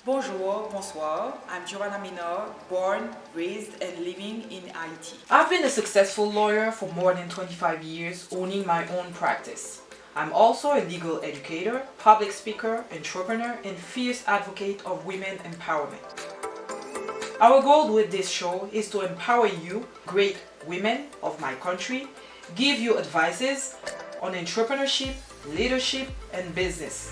Bonjour, bonsoir. I'm Giovanna Minor, born, raised, and living in Haiti. I've been a successful lawyer for more than 25 years, owning my own practice. I'm also a legal educator, public speaker, entrepreneur, and fierce advocate of women empowerment. Our goal with this show is to empower you, great women of my country, give you advices on entrepreneurship, leadership, and business.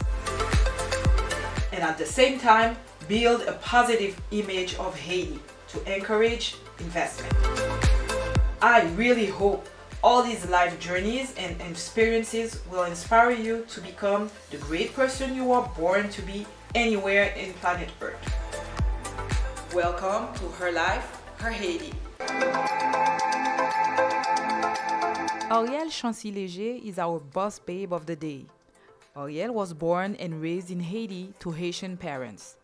And at the same time, build a positive image of Haiti to encourage investment. I really hope all these life journeys and experiences will inspire you to become the great person you are born to be anywhere in planet Earth. Welcome to Her Life, Her Haiti. Arielle Chancy Leger is our boss babe of the day. Arielle was born and raised in Haiti to Haitian parents.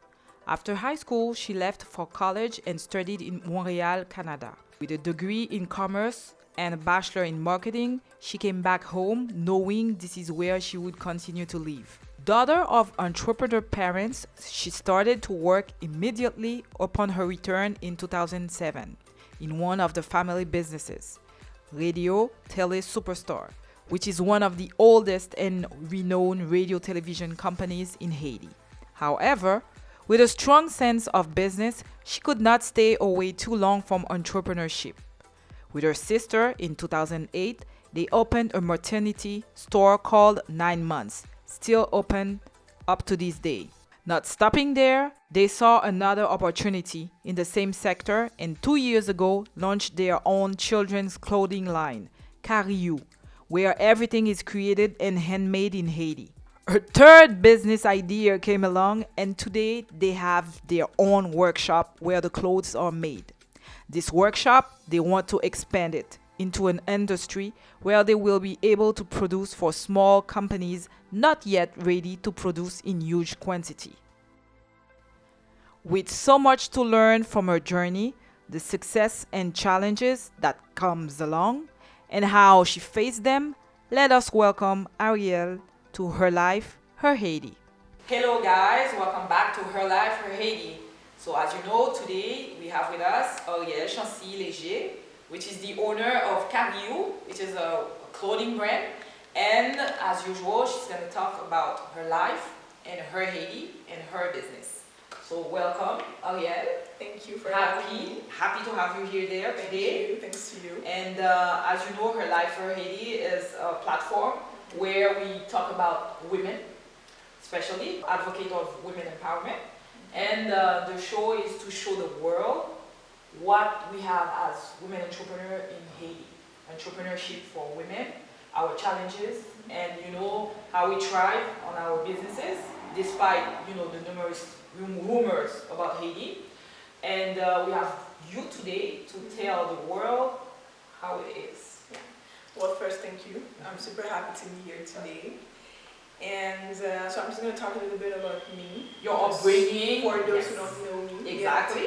After high school, she left for college and studied in Montreal, Canada. With a degree in commerce and a bachelor in marketing, she came back home knowing this is where she would continue to live. Daughter of entrepreneur parents, she started to work immediately upon her return in 2007 in one of the family businesses, Radio Tele Superstar, which is one of the oldest and renowned radio television companies in Haiti. However, with a strong sense of business, she could not stay away too long from entrepreneurship. With her sister in 2008, they opened a maternity store called 9 Months, still open up to this day. Not stopping there, they saw another opportunity in the same sector and 2 years ago launched their own children's clothing line, KARIU, where everything is created and handmade in Haiti. Her third business idea came along, and today they have their own workshop where the clothes are made. This workshop, they want to expand it into an industry where they will be able to produce for small companies not yet ready to produce in huge quantity. With so much to learn from her journey, the success and challenges that comes along, and how she faced them, let us welcome Arielle to Her Life, Her Haiti. Hello guys, welcome back to Her Life, Her Haiti. So as you know, today we have with us Arielle Chancy Leger, which is the owner of KARIU, which is a clothing brand. And as usual, she's going to talk about her life and her Haiti and her business. So welcome, Arielle. Thank you for having me. Happy to have you here today. Thanks to you. And as you know, Her Life, Her Haiti is a platform where we talk about women, especially advocate of women empowerment. And the show is to show the world what we have as women entrepreneurs in Haiti. Entrepreneurship for women, our challenges, and how we thrive on our businesses despite the numerous rumors about Haiti. And we have you today to tell the world how it is. Yeah. Well, first, thank you. I'm super happy to be here today. And so I'm just going to talk a little bit about me. Your upbringing. For those who don't know me. Exactly.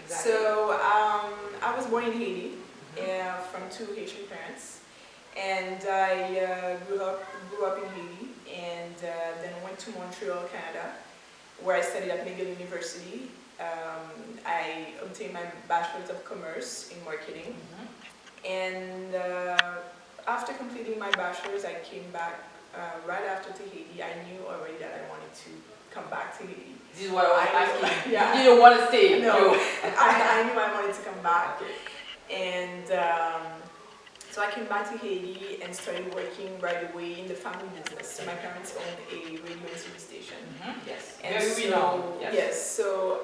Yeah. So I was born in Haiti from two Haitian parents. And I grew up in Haiti and then went to Montreal, Canada, where I studied at McGill University. I obtained my Bachelor's of Commerce in Marketing. And after completing my Bachelor's, I came back right after to Haiti. I knew already that I wanted to come back to Haiti. This is what I was asking. Yeah. You didn't want to stay. No, I knew I wanted to come back. And so I came back to Haiti and started working right away in the family business. So my parents owned a radio and TV station. Yes. And Very renowned. Yes. So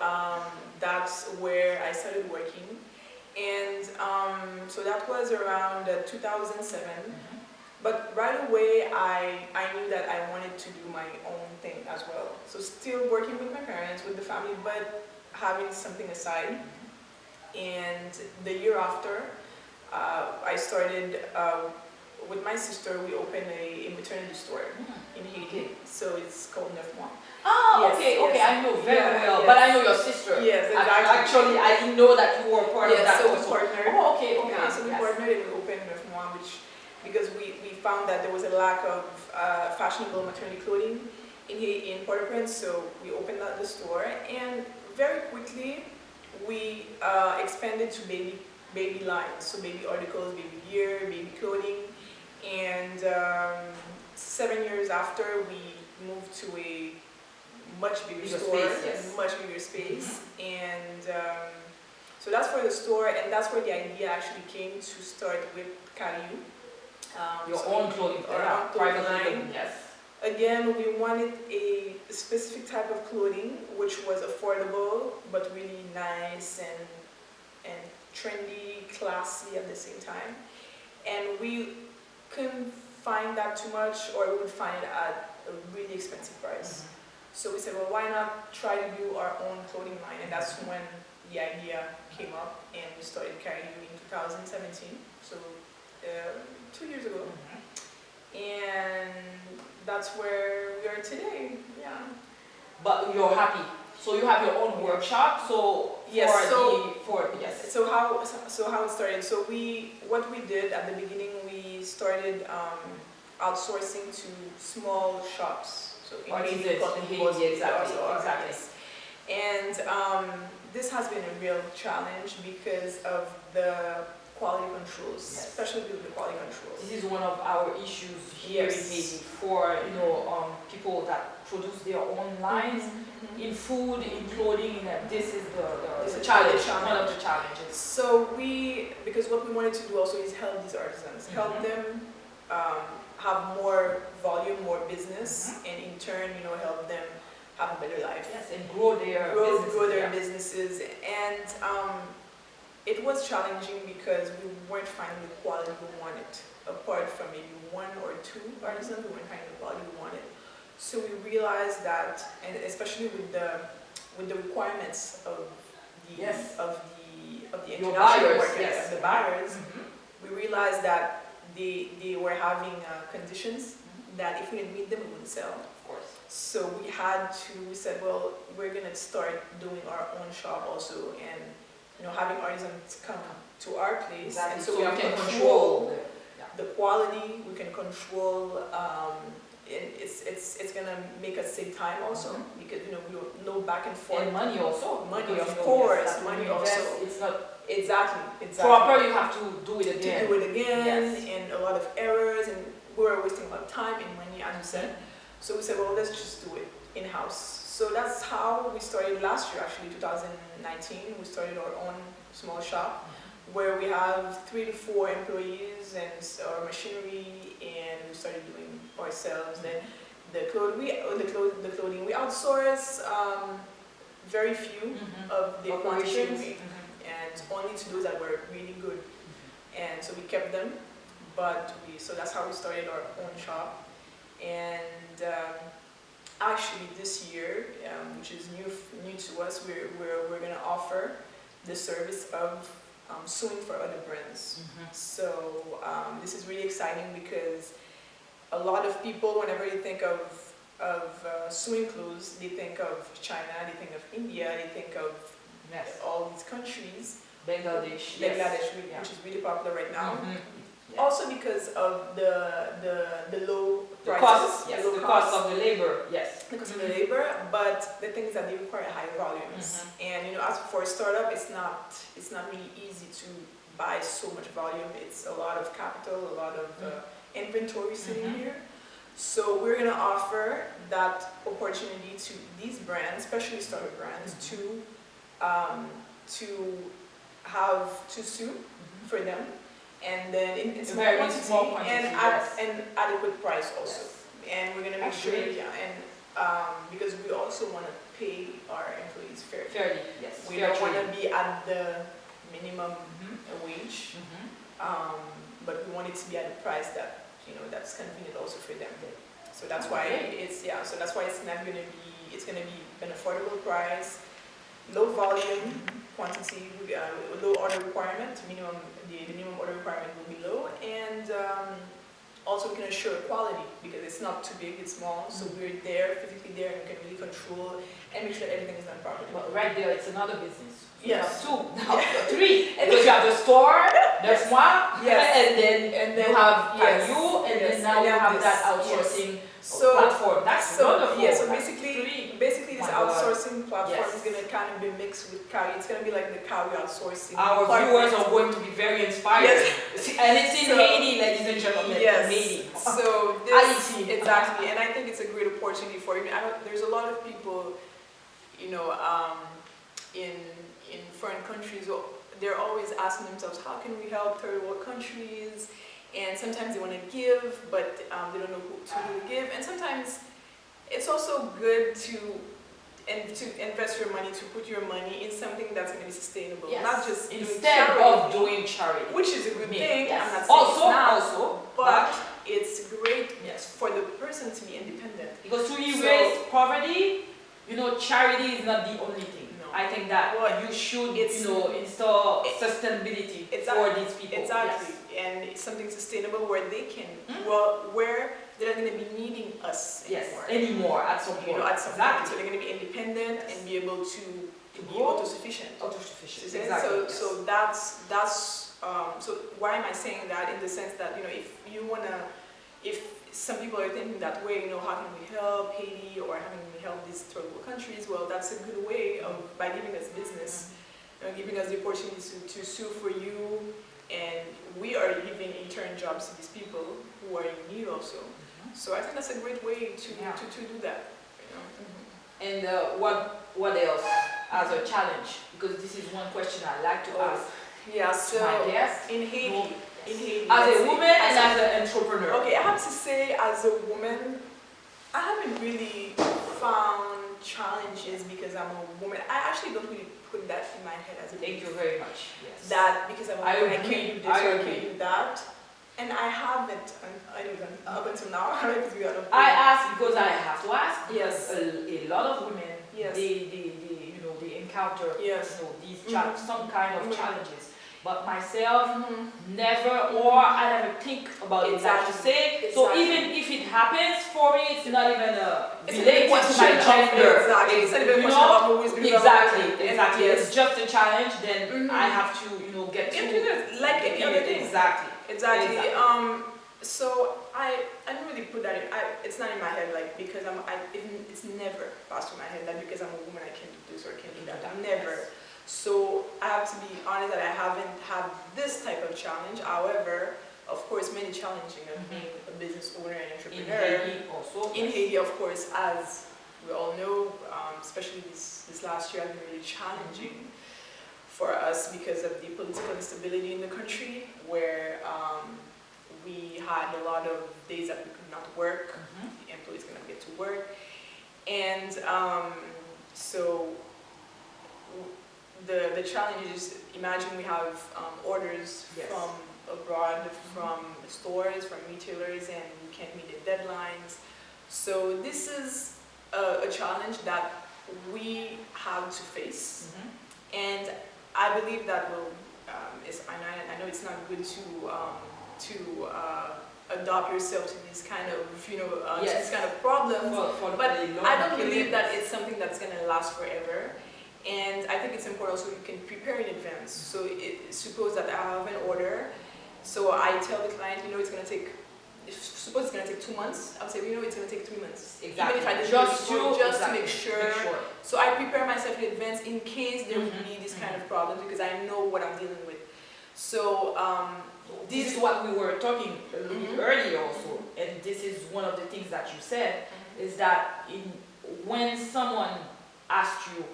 that's where I started working. And so that was around 2007. But right away, I knew that I wanted to do my own thing as well. So still working with my parents, with the family, but having something aside. And the year after, I started with my sister. We opened a maternity store in Haiti. So it's called 9 Months. Oh, Yes, okay, yes. I know very well. Yes. But I know your sister. Yes, exactly. Actually, I didn't know that you were part of that so we also. partnered. Oh, okay. Yeah, so we partnered and we opened 9 Months, because we found that there was a lack of fashionable maternity clothing in Port-au-Prince, so we opened up the store, and very quickly we expanded to baby lines, so baby articles, baby gear, baby clothing, and 7 years after we moved to a much bigger store, space, yes. much bigger space, and so that's for the store, and that's where the idea actually came to start with KARIU. Your own clothing, our own private clothing line. Yes. Again, we wanted a specific type of clothing which was affordable but really nice and trendy, classy at the same time. And we couldn't find that too much, or we would find it at a really expensive price. So we said, well, why not try to do our own clothing line? And that's when the idea came up, and we started KARIU in 2017, so 2 years ago. And that's where we are today. Yeah. But you're happy. So you have your own workshop. So yes. Yes. So how it started? So what we did at the beginning, we started outsourcing to small shops. So Exactly. And this has been a real challenge because of the quality controls, yes. especially with the quality controls. This is one of our issues here yes. in Haiti for people that produce their own lines in food, in clothing. This is the challenge. One of the challenges. So because what we wanted to do also is help these artisans, help them have more volume, more business, and in turn, help them have a better life. Yes, and grow their businesses. And it was challenging because we weren't finding the quality we wanted. Apart from maybe one or two artisans, we weren't finding the quality we wanted. So we realized that, and especially with the requirements of the international market, of the buyers, we realized that they were having conditions that if we didn't meet them, we wouldn't sell. Of course. So we said, well, we're gonna start doing our own shop also, and having artisans come to our place, and so we can control the quality. We can control. It's gonna make us save time also, because we don't know back and forth. And money also. Money, of course. Money also. It's not exactly proper. You have to do it again. Yes. And a lot of errors, and we were wasting a lot of time and money, as you said. So we said, well, let's just do it in-house. So that's how we started last year, actually, 2019. We started our own small shop where we have 3 to 4 employees and our machinery, and we started doing ourselves. Then the clothing we outsource very few of the operations, and only to those that were really good. And so we kept them, so that's how we started our own shop. And actually this year, which is new to us, we're going to offer the service of sewing for other brands. So this is really exciting because a lot of people, whenever they think of sewing clothes, they think of China, they think of India, they think of all these countries. Bangladesh, which is really popular right now. Also because of the low prices, the cost of the labor, the cost of the labor. But the thing is that they require high volumes, and as for a startup, it's not really easy to buy so much volume. It's a lot of capital, a lot of inventory sitting here. So we're gonna offer that opportunity to these brands, especially startup brands, to sue for them. And then in small quantity, and at an adequate price also. And we're gonna make sure, because we also want to pay our employees fairly. Yes. We don't want to be at the minimum wage, but we want it to be at a price that that's convenient also for them. So that's why it's gonna be an affordable price, low volume quantity, low order requirement, the minimum order requirement will be low, and also we can assure quality because it's not too big, it's small, so we're there, physically there, and we can really control and make sure that everything is done properly. But right there, it's another business. Yes. Two, now 3, because you have the store, there's one, and then you have KARIU, and then now you have that outsourcing platform. That's wonderful. Yeah, so That's basically free. this My God. outsourcing platform Yes. is going to kind of be mixed with KARIU. It's going to be like the KARIU outsourcing. Our viewers are going to be very inspired. Yes. And it's in Haiti, ladies and gentlemen. Yes. In Haiti. So Haiti. exactly, and I think it's a great opportunity for you. There's a lot of people, you know, in foreign countries. They're always asking themselves, how can we help third world countries? And sometimes they want to give, but they don't know who to give. And sometimes it's also good to invest your money, to put your money in something that's going to be sustainable, Yes. not just instead of doing charity, which is a good thing. Yes. I'm not saying Also, it's not, also, but it's great yes, for the person to be independent. because to erase poverty, you know, charity is not the only thing. No. I think that you should, you know, install sustainability for these people. Exactly, Yes. and it's something sustainable where they can, Mm-hmm. where they're not going to be needing us Anymore at some point. You know, at some exactly. point. So they're going to be independent and be able to be grow. autosufficient. Autosufficient. So, Exactly. so so why am I saying that? In the sense that, you know, if some people are thinking that way, you know, how can we help Haiti or how can we help these third world countries? Well, that's a good way of, by giving us business, giving us the opportunity to sue for you, and we are giving intern jobs to these people who are in need also. So I think that's a great way to do that. You know? And what else as a challenge? Because this is one question I like to ask. Yeah, so my guests. in Haiti, As a woman and as an entrepreneur. Okay, I have to say, as a woman, I haven't really found challenges because I'm a woman. I actually don't really put that in my head as a woman. Thank you very much. Yes. That because I'm a woman, I agree. can't do this I or I agree. can't do that. And I haven't, up until now, I haven't figured out. I ask because I have to ask. Yes. A lot of women, Yes. they encounter Yes. these some kind of challenges. But myself, never, Mm-hmm. or I never think about it, like you say. So Exactly. even if it happens for me, it's not even It's related to my question of- gender. Exactly. It's not even a You question know? about who is doing Exactly, it. exactly. Yes. It's just a challenge. Then Mhm. I have to, get Get to to it, like any other thing. Exactly. Exactly. Exactly. So I don't really put that in. It's not in my head like because it's never passed through my head that because I'm a woman I can't do this or I can't do that. Never. Yes. So I have to be honest that I haven't had this type of challenge. However, of course, many challenging of being a business owner and In entrepreneur. Haiti also. In Haiti, of course, as we all know, especially this last year has been really challenging for us because of the political instability in the country, where we had a lot of days that we could not work. The employees could not get to work, and so the challenge is, imagine we have orders from abroad, from stores, from retailers, and we can't meet the deadlines. So this is a challenge that we have to face, and I believe that I know it's not good to adopt yourself to this kind of to this kind of problem, but I don't believe that it's something that's going to last forever. And I think it's important also you can prepare in advance. So suppose that I have an order, so I tell the client, it's going to take, suppose it's going to take 2 months, I'll say, it's going to take 3 months. Exactly. Even if I didn't just to make sure. So I prepare myself in advance in case there would be this kind of problem because I know what I'm dealing with. So this is what we were talking a little bit earlier also, and this is one of the things that you said, is that when someone asks you,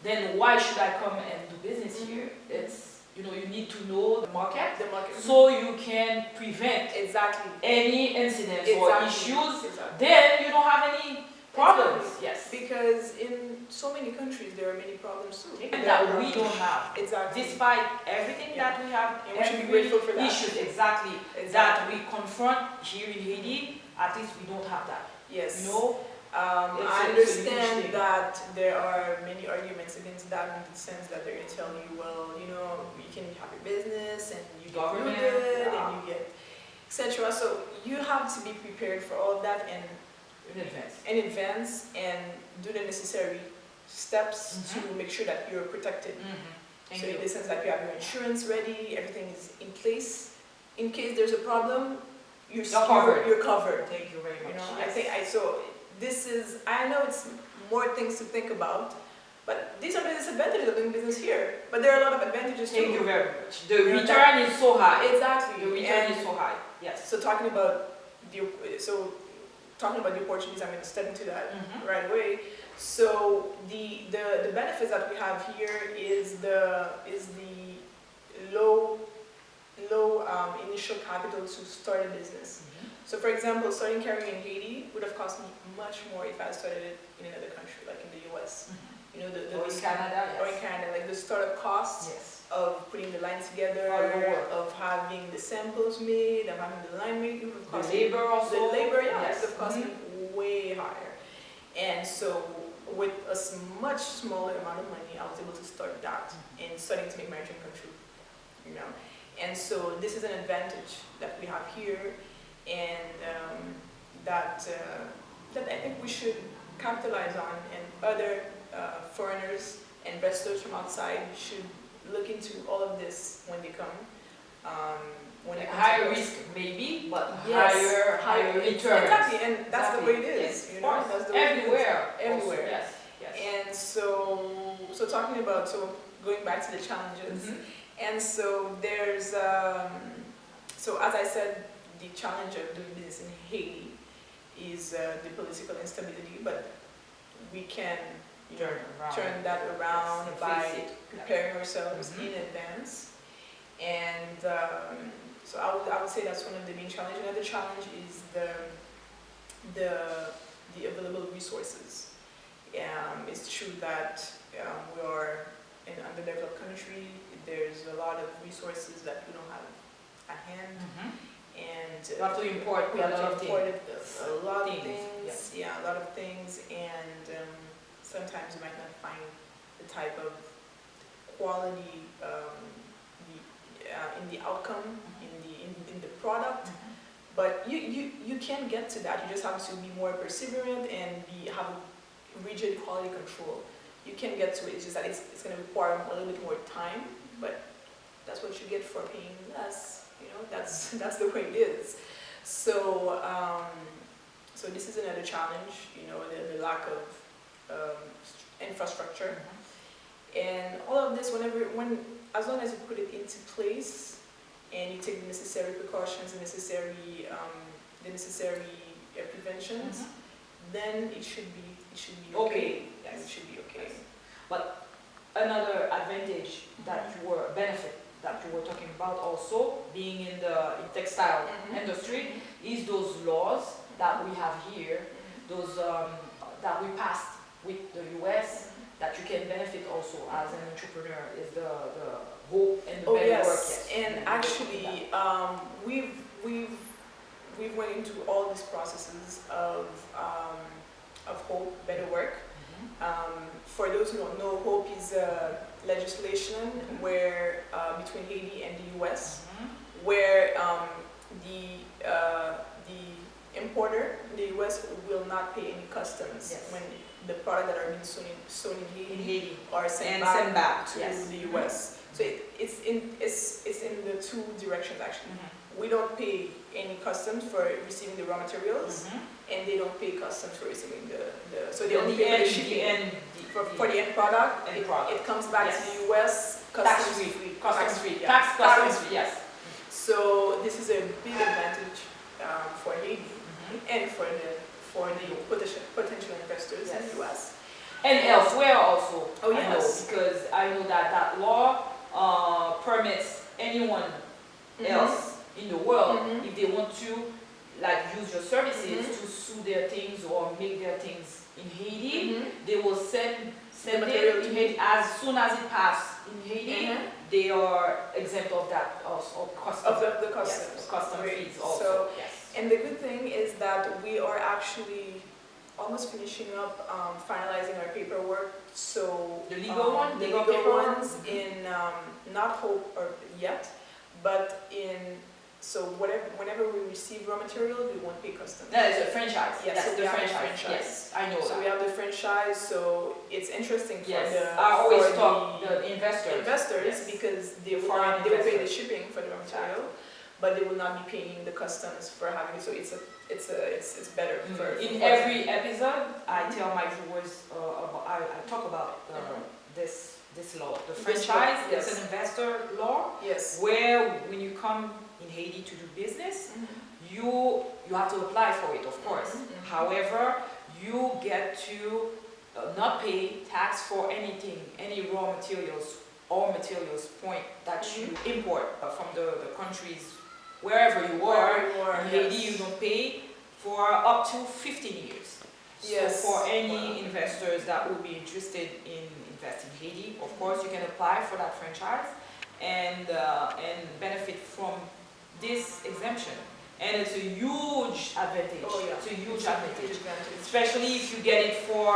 then why should I come and do business here? It's, you need to know the market, so you can prevent any incidents or issues. Then you don't have any problems. Yes. Because in so many countries there are many problems too. That we don't have. Exactly. Despite everything that we have, and we should be grateful for that. Issues that we confront here in Haiti, at least we don't have that. Yes. I understand that there are many arguments against that in the sense that they're going to tell you, well, you can have your business and you get rooted and you get etc. So you have to be prepared for all of that and in advance and do the necessary steps to make sure that you're protected. So in the sense that you have your insurance ready, everything is in place. In case there's a problem, you're covered. Thank you very much. You know, Yes. so this is, I know it's more things to think about, but these are the disadvantages of doing business here. But there are a lot of advantages too. Thank you very much. The return is so high. Exactly. The return is so high. Yes. So talking about the opportunities, I'm going to step into that right away. So the benefits that we have here is the low initial capital to start a business. So for example, starting KARIU in Haiti would have cost me much more if I started it in another country, like in the US. You know, Or in Canada, yes. Or in Canada, like the startup costs Yes. of putting the line together, of having the samples made, of having the line made, it would have cost The labor also. the labor, yeah, Yes. it would have cost me way higher. And so with a much smaller amount of money, I was able to start that and starting to make my dream come true. You know, and so this is an advantage that we have here, and that I think we should capitalize on, and other foreigners, investors from outside should look into all of this when they come. When it comes Higher to risk maybe, but yes, higher returns. Exactly, and that's the way it is. Yes, you of know, course. that's the way Everywhere. it is. Everywhere. Also, yes. Yes. And so talking about, going back to the challenges, and so there's, so as I said, the challenge of doing business in Haiti is the political instability, but we can turn that around Yes, by face it. preparing ourselves in advance. And so I would say that's one of the main challenges. Another challenge is the available resources. It's true that we are an underdeveloped country. There's a lot of resources that we don't have at hand, and We have to import we have a lot to of import things. a lot of Things, things. yes. Yeah, a lot of things, and sometimes you might not find the type of quality in the outcome, in the product. But you can get to that. You just have to be more perseverant and have a rigid quality control. You can get to it. It's just that it's going to require a little bit more time, but that's what you get for paying less. You know, that's the way it is. So so this is another challenge. You know, the lack of infrastructure, and all of this. As long as you put it into place and you take the necessary precautions, the necessary preventions, then it should be okay. Yes. It should be okay. Yes. But another advantage that you were benefit that you were talking about also being in the textile industry is those laws that we have here, those that we passed with the US, that you can benefit also as an entrepreneur, is the hope and the better work. Yes, and actually we've went into all these processes of hope, better work. For those who don't know, hope is a legislation where between Haiti and the US, where the importer in the US will not pay any customs when the product that are being sold in Haiti are sent back to the US. So it's in the two directions actually. We don't pay any customs for receiving the raw materials, and they don't pay customs for receiving so they only pay for the shipping. For the end product, it comes back to the US customs free. Tax free, yes. So this is a big advantage for Haiti and for the potential investors in the US. And elsewhere also. Oh yes. I know, because I know that law permits anyone else in the world, if they want to use your services to sue their things or make their things in Haiti, they will send it in Haiti. As soon as it passes in Haiti, they are exempt of that also, of the customs. Yes, custom fees also. So, and the good thing is that we are actually almost finishing up finalizing our paperwork. So the legal one, the legal ones in not hope or yet, but whenever we receive raw materials, we won't pay customs. That is a franchise. Yes, that's so the franchise. Yes, I know. So we have the franchise. So it's interesting for the investors because they will pay the shipping for the raw material. but they will not be paying the customs for having it. So it's better for In for every episode, I tell my viewers, I talk about this law. The This franchise, law, yes. it's an investor law yes. where when you come in Haiti to do business, you have to apply for it, of course. However, you get to not pay tax for anything, any raw materials or materials point that you import from the countries wherever you are. In Haiti, you don't pay for up to 15 years. Yes. So for any investors that would be interested in investing in Haiti, of course, you can apply for that franchise and benefit from this exemption. And it's a huge advantage. Oh, yeah. It's a huge It's a advantage. huge advantage. Especially if you get it for,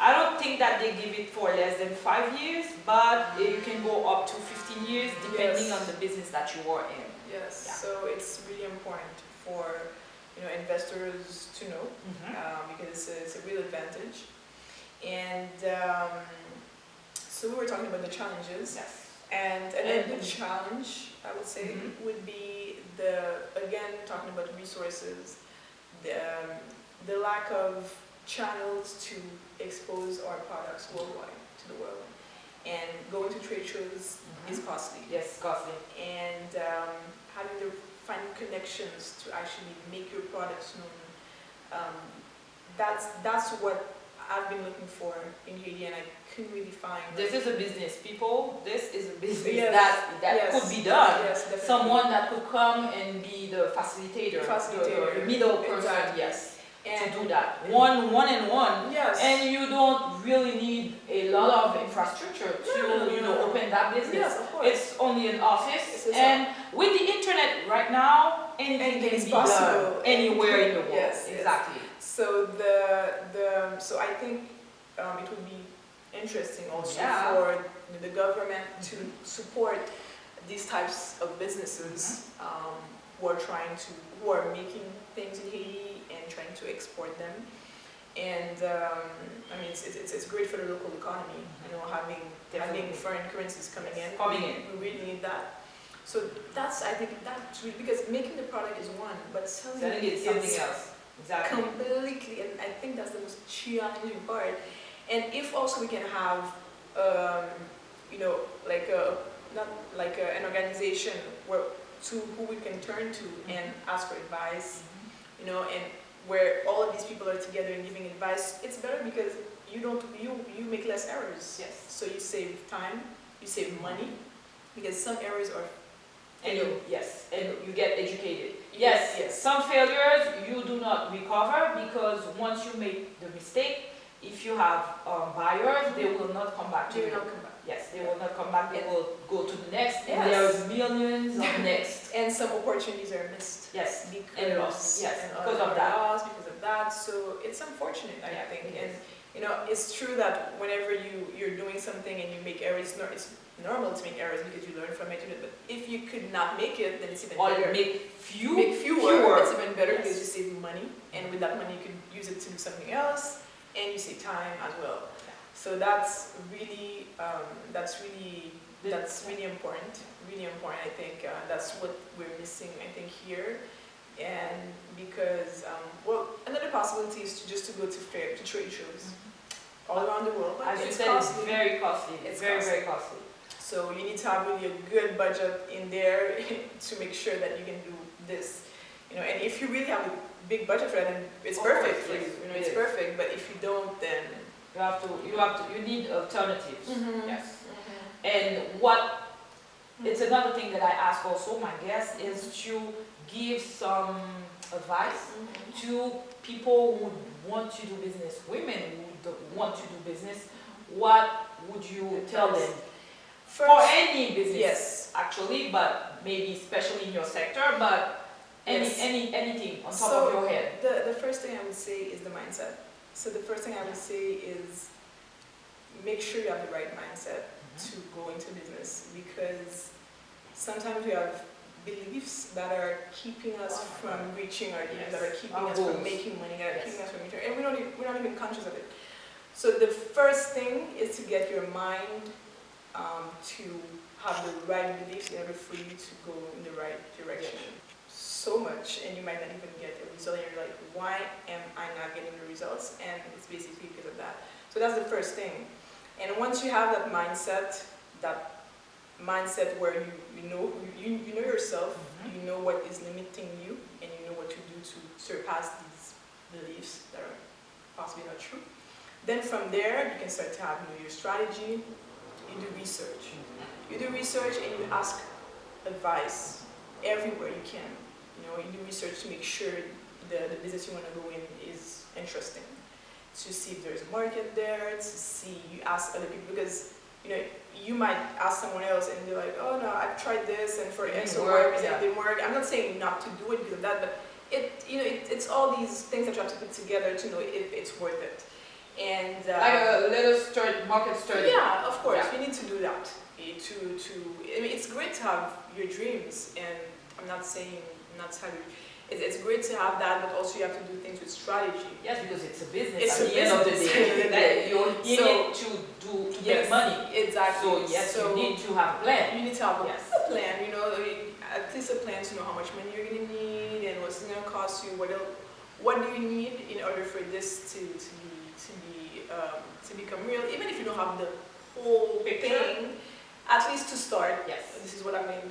I don't think that they give it for less than 5 years, but you can go up to 15 years depending Yes. on the business that you are in. Yes. Yeah. So it's really important for investors to know because it's a real advantage. And so we were talking about the challenges. Yes. And then the challenge, I would say, would be talking about resources, the lack of channels to expose our products worldwide to the world. And going to trade shows is costly. Yes, costly. And having to find connections to actually make your products known. That's what I've been looking for in Haiti, and I couldn't really find. This is a business, people. This is a business Yes, that yes, could be done. Yes, definitely. Someone that could come and be the facilitator, the middle person, Exactly. yes, And to do that. One and one. yes. And you don't really need a lot of infrastructure to open that business. Yes, of course. It's only an office, It's and with the internet right now, anything can is be possible done anywhere in the world. Yes, exactly. So so I think it would be interesting also Yeah. for the government to support these types of businesses who are making things in Haiti and trying to export them. And I mean, it's great for the local economy, having foreign currencies coming in. We really need that. So I think that's really, because making the product is one, but selling it Is something is else. Exactly. completely, and I think that's the most challenging part. And if also we can have, not like an organization who we can turn to and ask for advice, and where all of these people are together and giving advice, it's better because you make less errors. Yes. So you save time, you save money, because some errors are. And you get educated. Yes, Yes, yes. some failures you do not recover, because once you make the mistake, if you have buyers, they will not come back to They you. will not come back. Yes, they will not come back. They will go to the next, and Yes. there's millions of next. And some opportunities are missed. Yes, Because, and lost. Yes, and because other of that. laws, because of that. So it's unfortunate, I Yeah, think. it And is. it's true that whenever you're doing something and you make errors, it's normal to make errors because you learn from it. But if you could not make it, then it's even Or better. make Make fewer. It's even better Yes. because you save money, and with that money you can use it to do something else, and you save time as well. So that's really important. Really important. I think that's what we're missing. I think here, and because another possibility is to go to trade shows all around the world. But As you it's said, costly. it's very costly. It's very, costly. very costly. So you need to have really a good budget in there to make sure that you can do this. And if you really have a big budget for it, then it's Of perfect course, for yes, you. it It's is. perfect. But if you don't, then You need alternatives. Mhm. Yes. And it's another thing that I ask also my guests is to give some advice to people who want to do business, women who want to do business. What would you tell them? For any business, yes. actually, but maybe especially in your sector, but Yes. anything on top of your head. The first thing I would say is the mindset. So the first thing I would say is make sure you have the right mindset to go into business, because sometimes we have beliefs that are keeping us from reaching our dreams, that are keeping Our us goals. from making money, that are Yes. keeping us from reaching, and we're not even conscious of it. So the first thing is to get your mind to have the right beliefs in order for you to go in the right direction. so much and you might not even get a result, and you're like, why am I not getting the results? And it's basically because of that. So that's the first thing. And once you have that mindset where you know yourself, you know what is limiting you, and you know what to do to surpass these beliefs that are possibly not true. Then from there, you can start to have your strategy. You do research. You do research and you ask advice everywhere you can. You do research to make sure the business you want to go in is interesting. To see if there's a market there, to see, you ask other people, because you might ask someone else and they're like, oh no, I've tried this and for X or Y reason it didn't work. I'm not saying not to do it because of that, but it's all these things that you have to put together to know if it's worth it. And like a little market study. Yeah, of course, you need to do that. I mean, it's great to have your dreams, and I'm not saying not to have your. It's great to have that, but also you have to do things with strategy. Yes, because it's a business. It's at the end of the day, you need to make money. Exactly. So yes, you need to have a plan. You need to have a plan. At least a plan to know how much money you're going to need and what's going to cost you. What do you need in order for this to become real? Even if you don't have the whole thing, at least to start. Yes. This is what I'm going to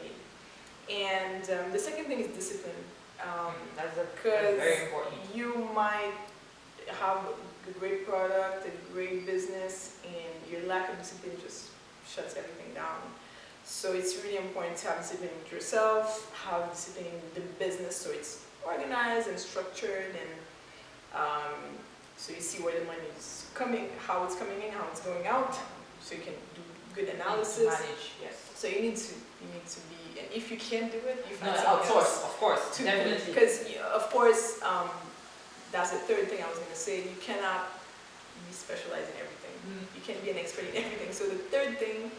need. And the second thing is discipline. That's because very important. You might have a great product, a great business, and your lack of discipline just shuts everything down. So it's really important to have discipline with yourself, have discipline in the business so it's organized and structured, and so you see where the money is coming, how it's coming in, how it's going out, so you can do good analysis. Manage, yes. So you need to be, and if you can't do it, you find someone someone else, of course, definitely. Because of course, that's the third thing I was going to say. You cannot be specialized in everything. You can't be an expert in everything. So the third thing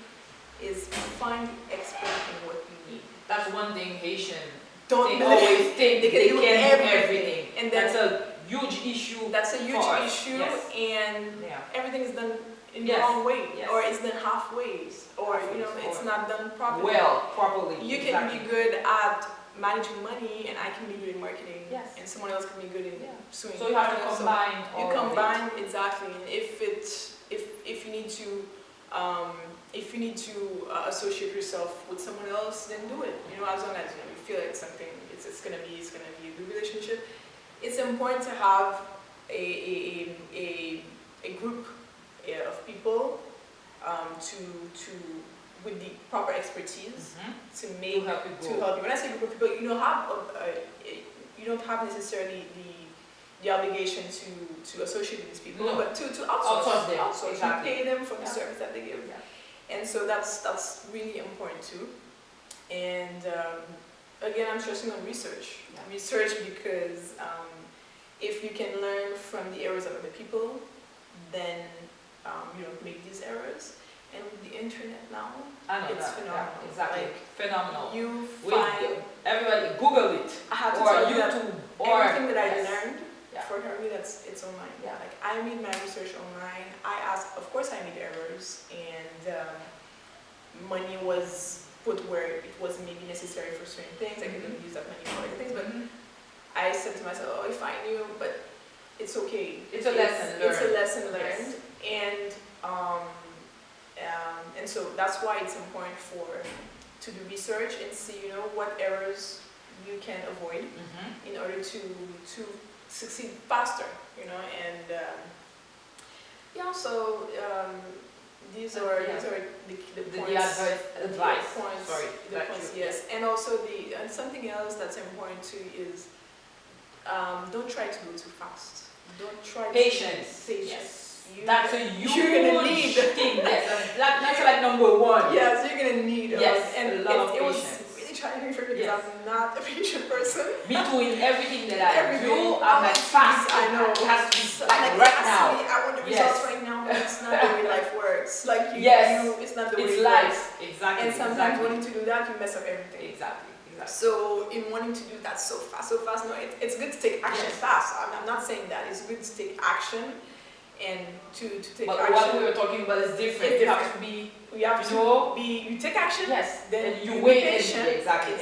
is find the expert in what you need. That's one thing Haitian don't always think they can do everything. everything, and that's a huge issue. That's a huge issue, yes. And everything is done in the yes. wrong way, yes. or it's done halfway, or it's not done properly. Properly. You can be good at managing money, and I can be good in marketing, yes. and someone else can be good in suing. So you have to combine. So you combine exactly. And if you need to. If you need to associate yourself with someone else, then do it. As long as you feel like something, it's gonna be a good relationship. It's important to have a group of people with the proper expertise to help you. When I say group of people, you don't have necessarily the obligation to associate with these people, but to outsource them. Exactly. You pay them for the service that they give. Yeah. And so that's really important too. And again, I'm stressing on research. Yeah. Research because if you can learn from the errors of other people, then you don't make these errors. And with the internet now, it's phenomenal. Yeah, exactly. Phenomenal. You find everybody Google it. I have to or tell you YouTube that or everything that I learned for KARIU, it's online. Yeah. Like I made my research online. Of course I made errors, and money was put where it wasn't maybe necessary for certain things. I couldn't use that money for other things, but I said to myself, oh, if I knew, but it's okay. It's a lesson learned. It's a lesson learned, and so that's why it's important to do research and see, what errors you can avoid in order to succeed faster, and so these are the points. The advice. The points, yes. And also and something else that's important too is don't try to go too fast. Don't try. Patience. Yes. That's a huge thing. That's like number one. Yes, you're gonna need. And a lot of it was patience. really challenging for me because I'm not a patient person. Me too. In everything that I do, I'm like fast. I know. It has to be like right now. I want the results right now. It's not the way life works. Like it's not the way it's it life. works. Exactly. And sometimes wanting to do that, you mess up everything. Exactly. So in wanting to do that so fast, no, it's good to take action fast. I'm not saying that. It's good to take action and to take but action. What we were talking about is different. You have to be. You take action. Yes. Then you wait patient. exactly.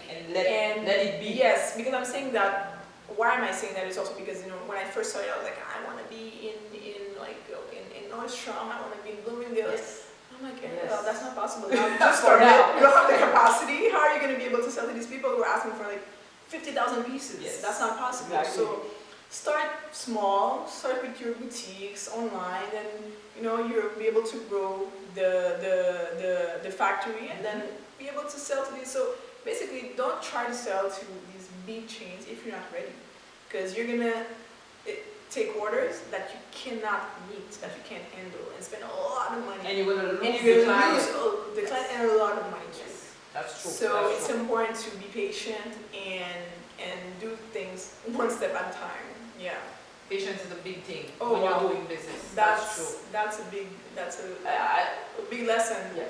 And let it be. Yes, because I'm saying that. Why am I saying that? Is also because when I first started, I was like, I want to be in Nordstrom. I want to be in Bloomingdale's. Yes. I'm like, Yes. well, that's not possible. Now you just started. You don't have the capacity. How are you going to be able to sell to these people who are asking for like 50,000 pieces? Yes. That's not possible. Exactly. So start small. Start with your boutiques online, and you'll be able to grow the factory, and then be able to sell to these. So basically, don't try to sell to these big chains if you're not ready, because you're gonna take orders that you cannot meet, that you can't handle, and spend a lot of money. And you're gonna lose the client. The client and a lot of money too. Yes, that's true. So that's it's true. important to be patient and do things one step at a time. Yeah. Patience is a big thing Oh, when wow. you're doing business. That's true. that's a big lesson. Yeah.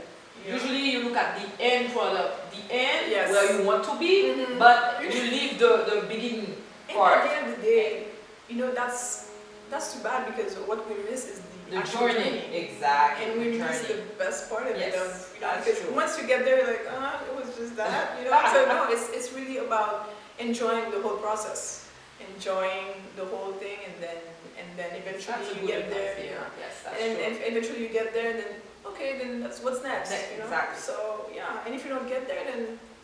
Yeah. Usually you look at the end product, the end Yes. where you want to be, Mhm. but you leave the beginning And part. at the end of the day, that's too bad, because what we miss is the actual journey. Exactly. And we the miss journey. the best part of Yes, it. that's Because true. once you get there, you're like, it was just that. So no, it's really about enjoying the whole process, enjoying the whole thing, and then eventually That's a you good get there. advice, yeah. Yes, that's And true. eventually you get there, then okay, then that's what's next. Exactly. So yeah, and if you don't get there, then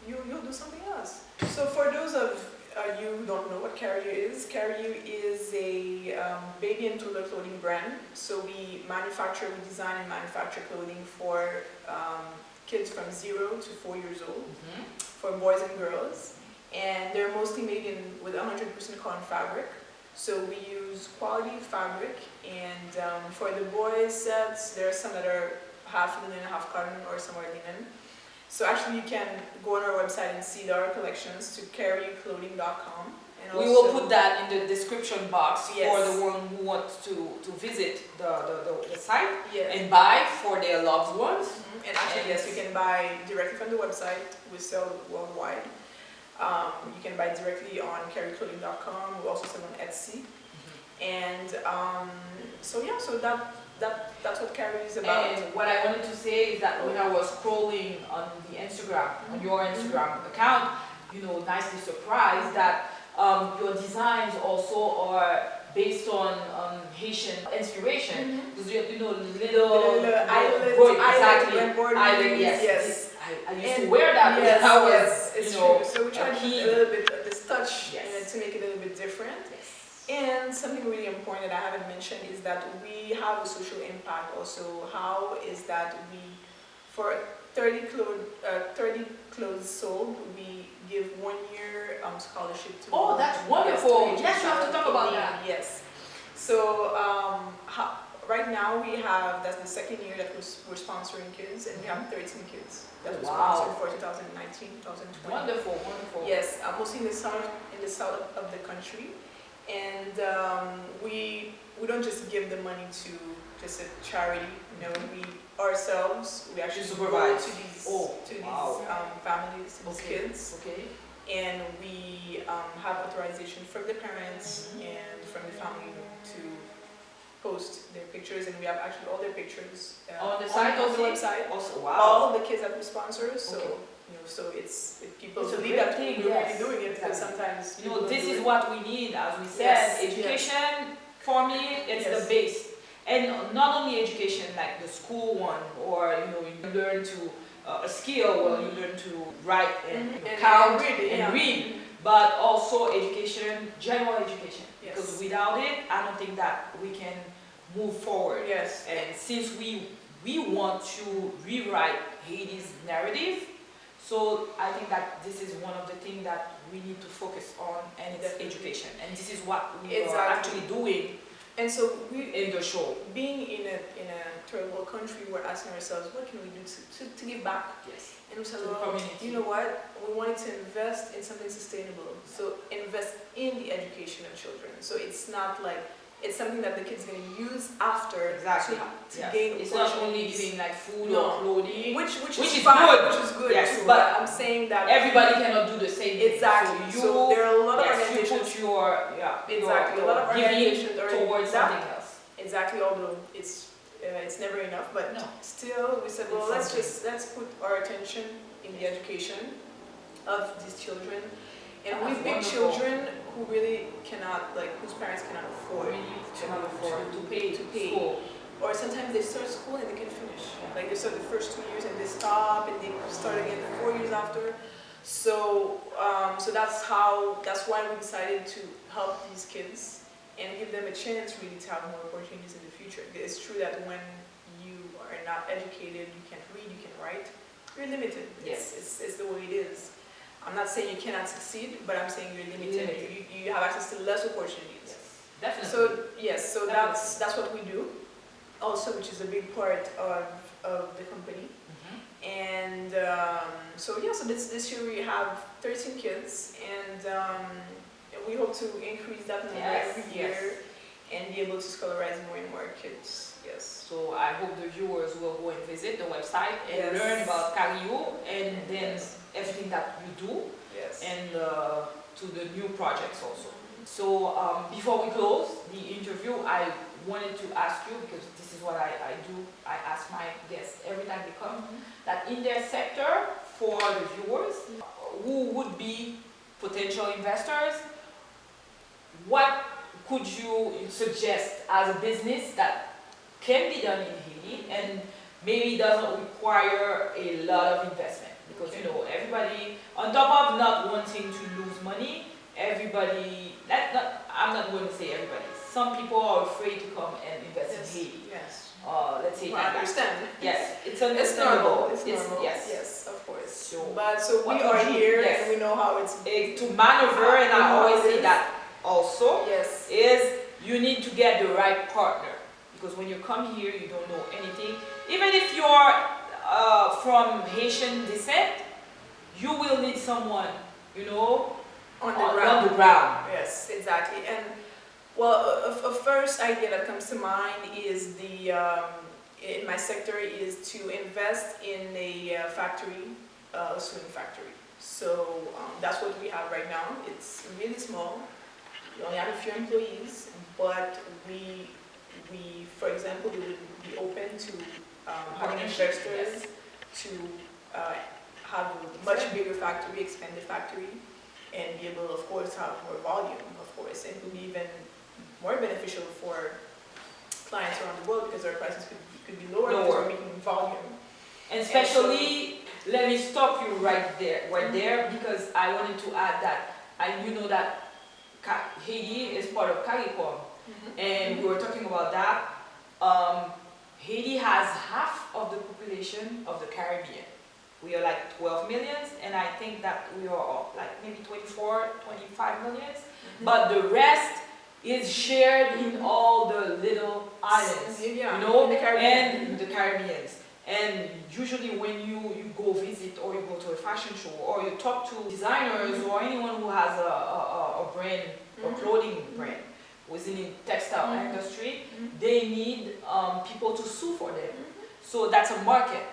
you'll do something else. So for those of you who don't know what KARIU is a baby and toddler clothing brand. So we design and manufacture clothing for kids from 0 to 4 years old, for boys and girls, and they're mostly made with 100% cotton fabric. So we use quality fabric, and for the boys sets, there are some that are half linen, half cotton, or some are linen. So actually you can go on our website and see our collections to KARIUclothing.com. And We will put that in the description box Yes. for the one who wants to visit the site Yes. and buy for their loved ones. And actually, yes, you can buy directly from the website. We sell worldwide. You can buy directly on KARIUclothing.com. We also sell on Etsy. And so yeah, so that's what KARIU is about. And what I wanted to say is that when I was scrolling on the Instagram, on your Instagram account, nicely surprised that your designs also are based on Haitian inspiration. Because little embroidery. Yes. I used to wear that when Yes, I was, yes, it's true. So we try to kid. put a little bit of this touch Yes. in it to make it a little bit different. And something really important that I haven't mentioned is that we have a social impact also. How is that for 30 clothes sold, we give 1 year scholarship to. Oh, that's wonderful. to Yes, you have to talk about that. Yes. So right now that's the second year that we're sponsoring kids, and we have 13 kids that we sponsored for 2019, 2020. Wonderful, wonderful. Yes, mostly in the south of the country. And we don't just give the money to just a charity. We ourselves, we actually go to these families, to these kids, and we have authorization from the parents and from the family to post their pictures, and we have actually all their pictures on the site, on the website. Also, all the kids that we sponsor. So so people believe that we're really doing it, because sometimes this is what we need, as we said. Yes, education, for me, it's the base, and not only education like the school one, or you learn to a skill, you learn to write and count and read, but also education, general education, because without it, I don't think that we can move forward. Yes. And since we want to rewrite Haiti's narrative, so I think that this is one of the things that we need to focus on, and it's education. And this is what we are actually doing. And so in the show. Being in a third world country, we're asking ourselves, what can we do to give back? Yes. And we said, well, you know what? We wanted to invest in something sustainable. So invest in the education of children. So it's not like it's something that the kids are going to use after to gain. It's not only giving like food or clothing, which is fine, good. Which is good. Yes, too, but I'm saying that everybody cannot do the same thing. Exactly. So there are a lot of organizations. You put a lot of organizations are towards something else. Exactly. Although it's never enough, but still we said, well, let's put our attention in the education of these children. And That's we pick wonderful. children who really cannot, like, whose parents cannot afford to pay school. or sometimes they start school and they can finish. Like they start the first 2 years and they stop and they start again 4 years after. So, so that's why we decided to help these kids and give them a chance really to have more opportunities in the future. It's true that when you are not educated, you can't read, you can't write, you're limited. Yes. It's the way it is. I'm not saying you cannot succeed, but I'm saying you're limited. You have access to less opportunities. Yes, definitely. So yes, so that's what we do, also, which is a big part of the company. And so yeah, so this year we have 13 kids, and we hope to increase that number every year and be able to scholarize more and more kids. Yes. So I hope the viewers will go and visit the website and learn about KARIU and then everything that you do, and to the new projects also. So before we close the interview, I wanted to ask you, because this is what I do, I ask my guests every time they come, that in their sector, for the viewers, who would be potential investors, what could you suggest as a business that can be done in Haiti and maybe doesn't require a lot of investment? Because you know, everybody, on top of not wanting to lose money, everybody, I'm not going to say everybody, some people are afraid to come and invest in Haiti. Yes. Let's say I understand. Yes, it's It's normal. understandable. It's normal. Yes. Yes, of course. So we what are would you- here yes. and we know how it's To maneuver, and I always say that also, Yes. is you need to get the right partner. Because when you come here, you don't know anything. Even if you're from Haitian descent, you will need someone, you know, on on the ground. Yes, exactly. And well, a first idea that comes to mind is in my sector is to invest in a factory, a sewing factory. So that's what we have right now. It's really small. We only have a few employees, but we for example, we would be open to having investors to have a much bigger factory, expand the factory, and be able, of course, have more volume, of course, and it would be even more beneficial for clients around the world because our prices could be lower because we're making volume. And especially, let me stop you right there, because I wanted to add that, you know that Haiti is part of KARIU, and we were talking about that. Haiti has half of the population of the Caribbean. We are like 12 millions, and I think that we are like maybe 24, 25 millions, but the rest is shared in all the little islands, you know, and the Caribbeans. And usually when you go visit or you go to a fashion show or you talk to designers or anyone who has a brand or clothing brand within the textile industry, they need people to sew for them. So that's a market.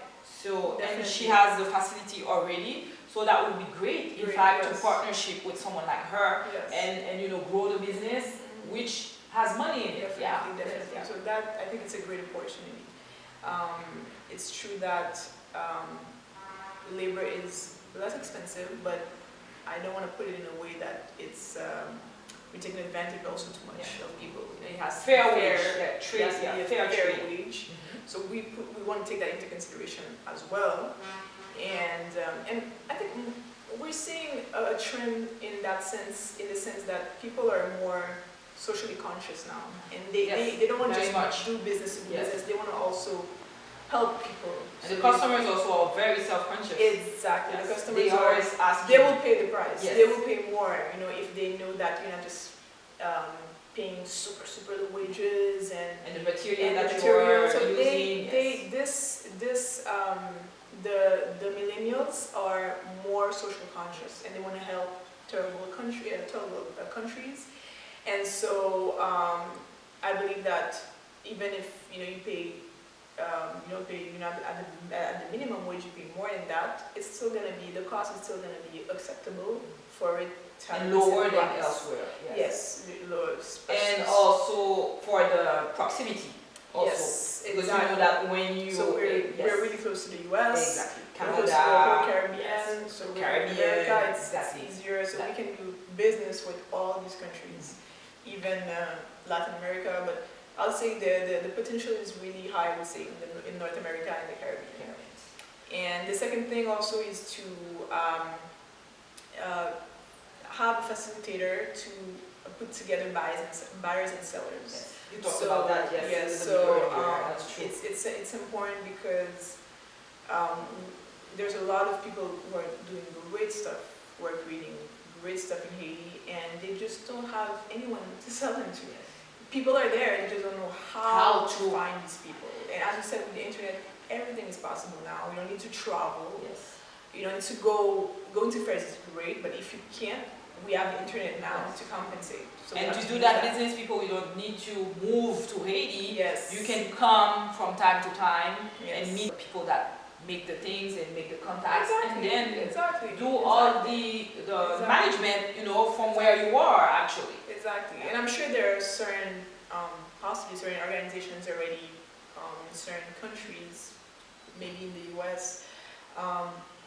So, and she has the facility already, so that would be great, in fact, to partnership with someone like her and you know, grow the business, which has money in it. Definitely. So that, I think it's a great opportunity. It's true that labor is less expensive, but I don't want to put it in a way that it's we're taking advantage also too much of people. It has to fair be wage, fair wage. So we want to take that into consideration as well. And I think we're seeing a trend in that sense, in the sense that people are more socially conscious now, and they don't want to just do business to do business. They want to also help people. And the customers also are very self-conscious. Exactly. The customers they always ask. They will pay the price. They will pay more, you know, if they know that you're not just paying super low wages and the material that you're using. The millennials are more social conscious, and they want to help third world countries. And so I believe that even if you pay, at the minimum wage, you pay more than that, it's still going to be, the cost is still going to be acceptable for it to have lower than elsewhere. Yes, lower. And also for the proximity. Also. Yes, Because you know that when you... So we're really close to the US. Exactly. We're close to the whole Canada. Caribbean. So we're in Caribbean, America, it's exactly. easier. So we can do business with all these countries, even Latin America. But I'll say the potential is really high, I would say, in North America and the Caribbean. And the second thing also is to have a facilitator to put together buyers and sellers. Yes. You talked about that, yes. Yes, So that's true. It's important because there's a lot of people who are doing great stuff, who are creating great stuff in Haiti, and they just don't have anyone to sell them to. People are there, they just don't know how to find these people. And as you said, with the internet, everything is possible now. You don't need to travel. Yes. You don't need to go into fairs is great, but if you can't, we have the internet now to compensate. So and to do that business, people, you don't need to move to Haiti. Yes. You can come from time to time Yes. and meet people that make the things and make the contacts, Exactly. and then Exactly. do all the management, you know, from where you are actually. Exactly. And I'm sure there are certain, possibly certain organizations already in certain countries, maybe in the US,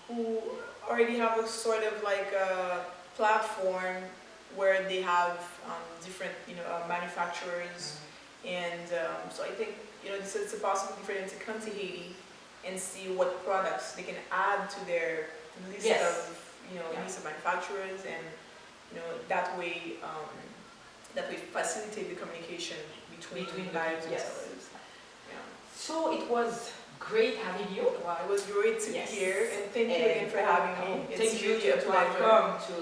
who already have a sort of like a platform where they have different, manufacturers, and so I think, it's a possibility for them to come to Haiti and see what products they can add to their list of, list of manufacturers, and that way facilitate the communication between buyers and sellers. Yeah. So it was great having you. Wow, it was great to be here, and thank you again for having me. Thank you really a to pleasure. come to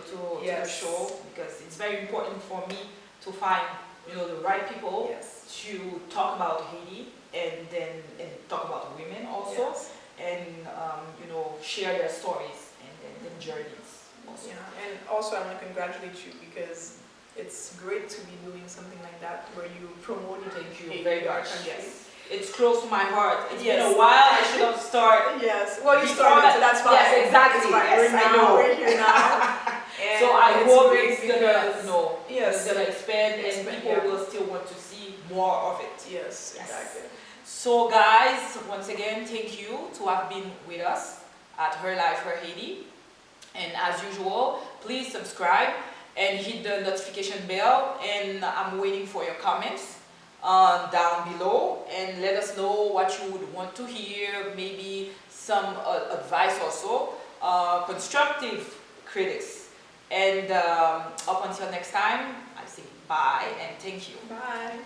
the show, because it's very important for me to find the right people to talk about Haiti, and talk about women also, and share their stories and journeys also. Yeah, and also I want to congratulate you, because it's great to be doing something like that where you promote Haiti, very much. country. Yes. It's close to my heart. It's been a while. I should have started. Yes. Well, you started, so that's fine. Yes, exactly. Yes, we're here now. And so I hope it's gonna gonna expand, and people will still want to see more of it. Yes, exactly. So guys, once again, thank you to have been with us at Her Life, Her Haiti. And as usual, please subscribe and hit the notification bell, and I'm waiting for your comments down below, and let us know what you would want to hear, maybe some advice also, constructive critics. And up until next time, I say bye and thank you. Bye.